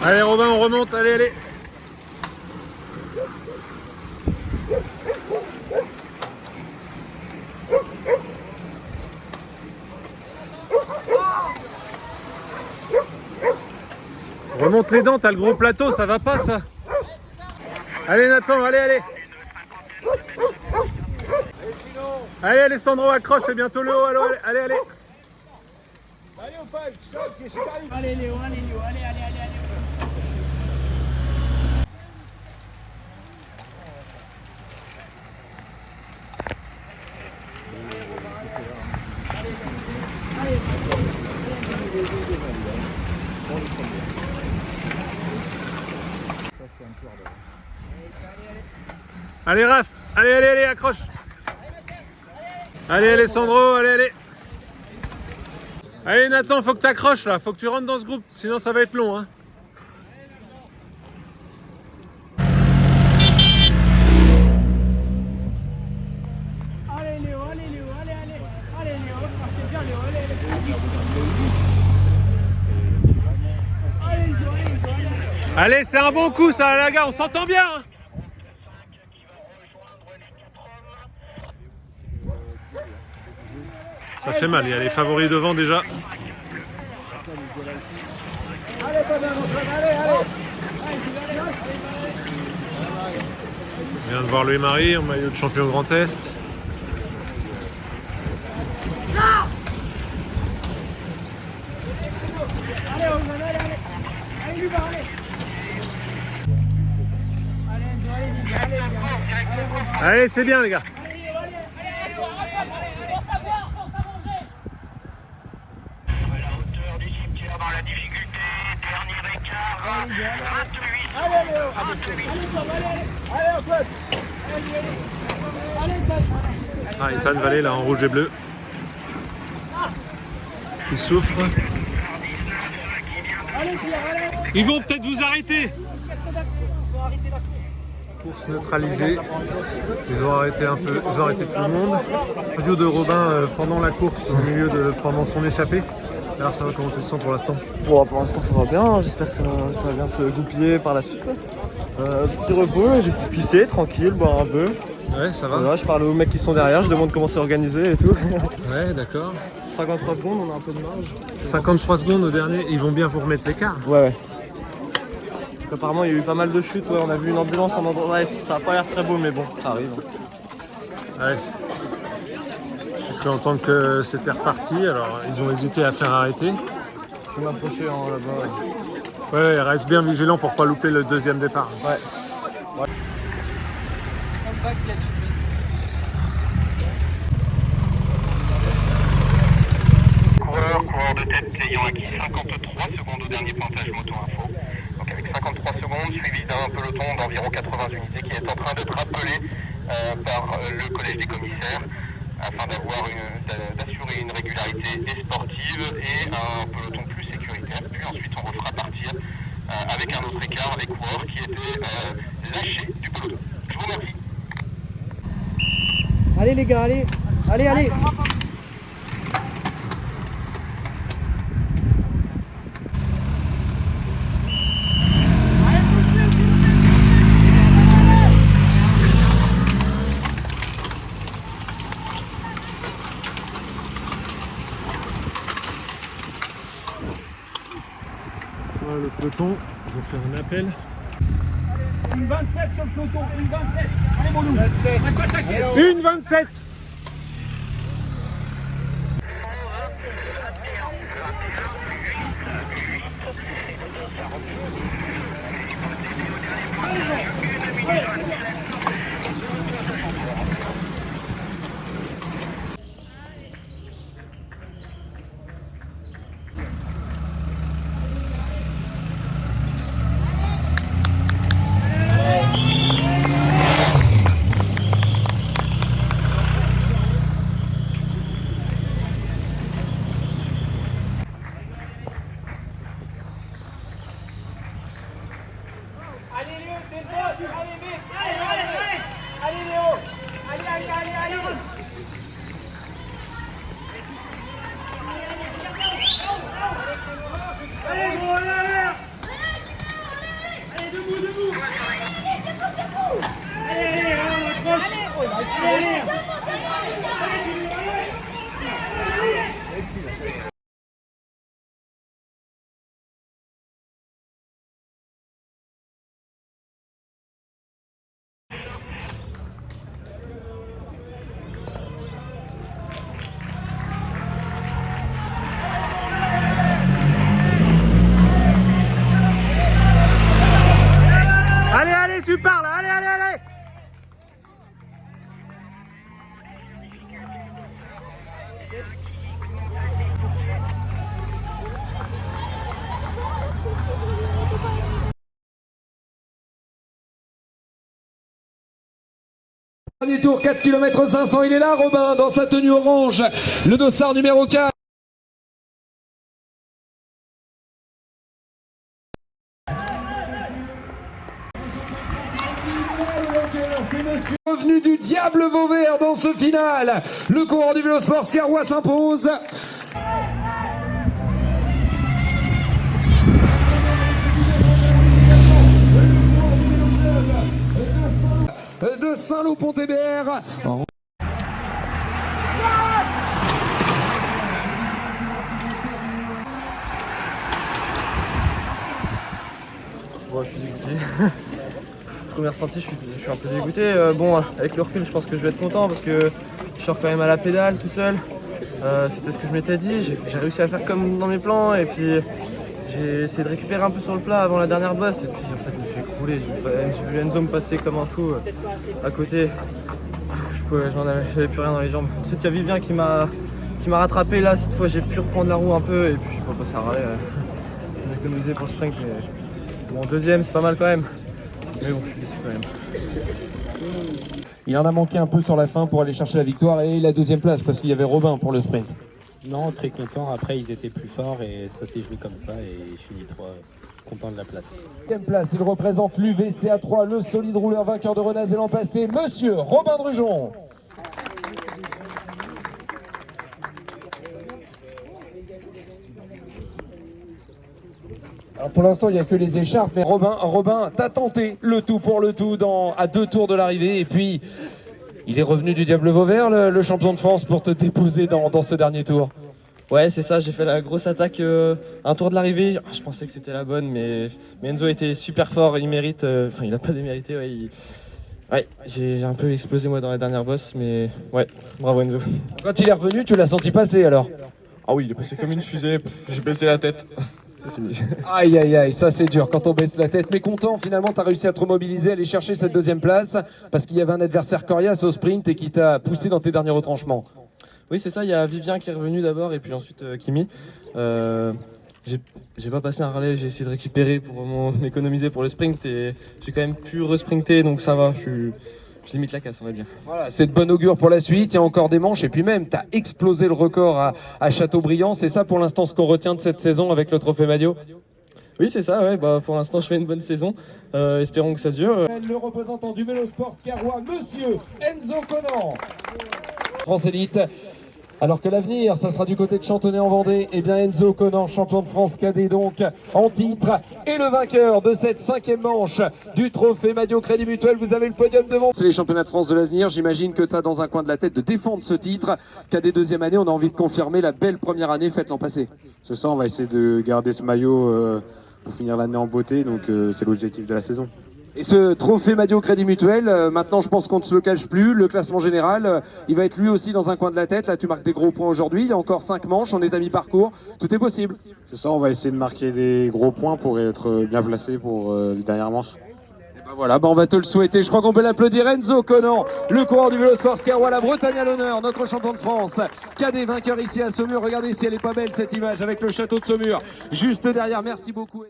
Allez Robin, on remonte, allez, allez. Remonte les dents, t'as le gros plateau, ça va pas ça. Allez Nathan, allez, allez. Allez Alessandro, accroche, c'est bientôt le haut, allez, allez, allez. Allez Opal, allez Léo, allez Léo, allez, allez, allez, allez. Allez Raph, allez, allez, allez, accroche. Allez Alessandro, allez, allez. Allez Nathan, faut que tu accroches là, faut que tu rentres dans ce groupe, sinon ça va être long. Hein. Allez Léo, allez Léo, allez, allez. Allez Léo, c'est bien Léo, allez, allez. Allez Léo, allez. Allez, c'est un bon coup ça, les gars, on s'entend bien. Hein. Ça fait mal, il y a les favoris devant déjà. Allez, allez, allez. On vient de voir Louis-Marie en maillot de champion Grand Est. Allez, allez, allez. Allez, Luba, allez. Allez, c'est bien les gars. Dans la difficulté, dernier écart, 28. Allez Léo, allez Antoine, allez Ethan. Ah, Ethan Vallée là en rouge et bleu. Il souffre. Ils vont peut-être vous arrêter. Course neutralisée. Ils ont arrêté un peu, ils ont arrêté tout le monde. Radio de Robin pendant la course, pendant son échappée. Alors ça va, comment tu te sens pour l'instant? Bon, pour l'instant ça va bien, j'espère que ça va bien se goupiller par la suite. Petit repos, j'ai pu pisser, tranquille, boire un peu. Ouais, ça va. Voilà, je parle aux mecs qui sont derrière, je demande comment c'est organisé et tout. Ouais, d'accord. 53 secondes, on a un peu de marge. 53 secondes au dernier, ils vont bien vous remettre l'écart. Ouais. Apparemment il y a eu pas mal de chutes, ouais, on a vu une ambulance à un endroit, ouais, ça a pas l'air très beau mais bon, ça arrive. Ouais. J'ai cru entendre que c'était reparti, alors ils ont hésité à faire arrêter. Je vais m'approcher là-bas. Ouais, reste bien vigilant pour pas louper le deuxième départ. Ouais. Coureur de tête ayant acquis 53 secondes au dernier pointage moto info. Donc avec 53 secondes, suivi d'un peloton d'environ 80 unités qui est en train d'être appelé par le collège des commissaires afin d'assurer une régularité et sportive et un peloton plus sécuritaire. Puis ensuite on refera partir avec un autre écart les coureurs qui étaient lâchés du peloton. Je vous remercie. Allez les gars, allez, allez, allez. Voilà le peloton, ils ont fait un appel. Une 27 sur le peloton, une 27. Allez mon loup, on va s'attaquer. Une 27. Dernier tour, 4 km 500, il est là, Robin, dans sa tenue orange, le dossard numéro 4. Revenu du Diable Vauvert dans ce final, le coureur du Vélosport Scarrois s'impose. De Saint-Lô-Pont-Hébert. Bon, je suis dégoûté. Première sortie, je suis un peu dégoûté. Bon, avec le recul, je pense que je vais être content parce que je sors quand même à la pédale tout seul. C'était ce que je m'étais dit. J'ai réussi à faire comme dans mes plans et puis j'ai essayé de récupérer un peu sur le plat avant la dernière bosse. Et puis en fait, je me suis écroulé. J'ai vu Enzo me passer comme un fou à côté. J'avais plus rien dans les jambes. Ensuite, il y a Vivien qui m'a rattrapé là. Cette fois, j'ai pu reprendre la roue un peu et puis je suis pas passé à râler. J'ai économisé pour le sprint, mais bon, deuxième, c'est pas mal quand même. Mais bon, je suis déçu quand même. Il en a manqué un peu sur la fin pour aller chercher la victoire et la deuxième place parce qu'il y avait Robin pour le sprint. Non, très content. Après, ils étaient plus forts et ça s'est joué comme ça. Et je finis content de la place. Deuxième place, il représente l'UVCA3, le solide rouleur vainqueur de Rennes l'an passé, monsieur Robin Drujon. Alors pour l'instant, il n'y a que les écharpes, mais Robin, t'as tenté le tout pour le tout à 2 tours de l'arrivée. Et puis, il est revenu du Diable Vauvert, le champion de France, pour te déposer dans ce dernier tour. Ouais, c'est ça, j'ai fait la grosse attaque un tour de l'arrivée. Je pensais que c'était la bonne, mais Enzo était super fort, il mérite, enfin il a pas démérité, ouais, j'ai un peu explosé moi dans la dernière bosse, mais ouais, bravo Enzo. Quand il est revenu, tu l'as senti passer alors? Ah oui, il est passé comme une fusée, j'ai baissé la tête, c'est fini. Aïe aïe aïe, ça c'est dur quand on baisse la tête, mais content finalement, t'as réussi à te remobiliser, à aller chercher cette deuxième place, parce qu'il y avait un adversaire coriace au sprint et qui t'a poussé dans tes derniers retranchements. Oui, c'est ça, il y a Vivien qui est revenu d'abord et puis ensuite Kimi. J'ai pas passé un relais, j'ai essayé de récupérer pour m'économiser pour le sprint et j'ai quand même pu resprinter, donc ça va, je limite la casse, on va dire. Voilà, c'est de bon augure pour la suite, il y a encore des manches et puis même, t'as explosé le record à Châteaubriand, c'est ça pour l'instant ce qu'on retient de cette saison avec le Trophée Madio? Oui, c'est ça, ouais, bah, pour l'instant je fais une bonne saison, espérons que ça dure. Le représentant du Vélosport Scarrois, monsieur Enzo Conan. France Élite. Alors que l'avenir, ça sera du côté de Chantonnay en Vendée. Et bien Enzo Conan, champion de France cadet donc en titre. Et le vainqueur de cette 5e manche du Trophée Madio Crédit Mutuel. Vous avez le podium devant. C'est les championnats de France de l'avenir. J'imagine que tu as dans un coin de la tête de défendre ce titre. Cadet 2e année, on a envie de confirmer la belle première année faite l'an passé. C'est ça, on va essayer de garder ce maillot pour finir l'année en beauté. Donc c'est l'objectif de la saison. Et ce Trophée Madio Crédit Mutuel, maintenant je pense qu'on ne se le cache plus, le classement général, il va être lui aussi dans un coin de la tête. Là tu marques des gros points aujourd'hui, il y a encore 5 manches, on est à mi-parcours, tout est possible. C'est ça, on va essayer de marquer des gros points pour être bien placé pour les dernières manches. Et ben voilà, on va te le souhaiter, je crois qu'on peut l'applaudir. Enzo Conan, le coureur du Vélosport Scarrois, la Bretagne à l'honneur, notre champion de France, cadet vainqueur ici à Saumur. Regardez si elle est pas belle cette image avec le château de Saumur juste derrière, merci beaucoup.